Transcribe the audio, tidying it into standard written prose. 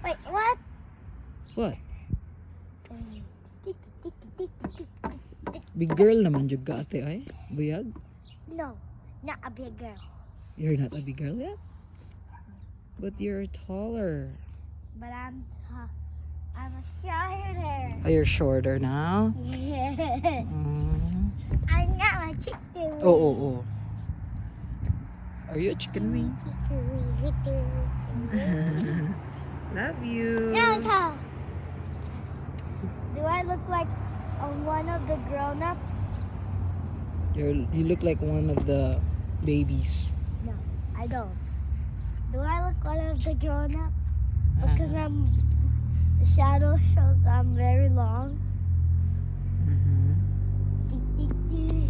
Wait, what? What? Big girl naman jud ka ate ay. Buyag. No, not a big girl. You're not a big girl yet. But you're taller. But I'm a shorter. Oh, you're shorter now? Yeah. Mm. I'm not a chicken. Oh. Are you a chicken wing? Love you. Yanta. Do I look like one of the grown-ups? You look like one of the babies. No, I don't. Do I look one of the grown-ups? Because the shadow shows I'm very long. Mhm. Tick, tick, tick.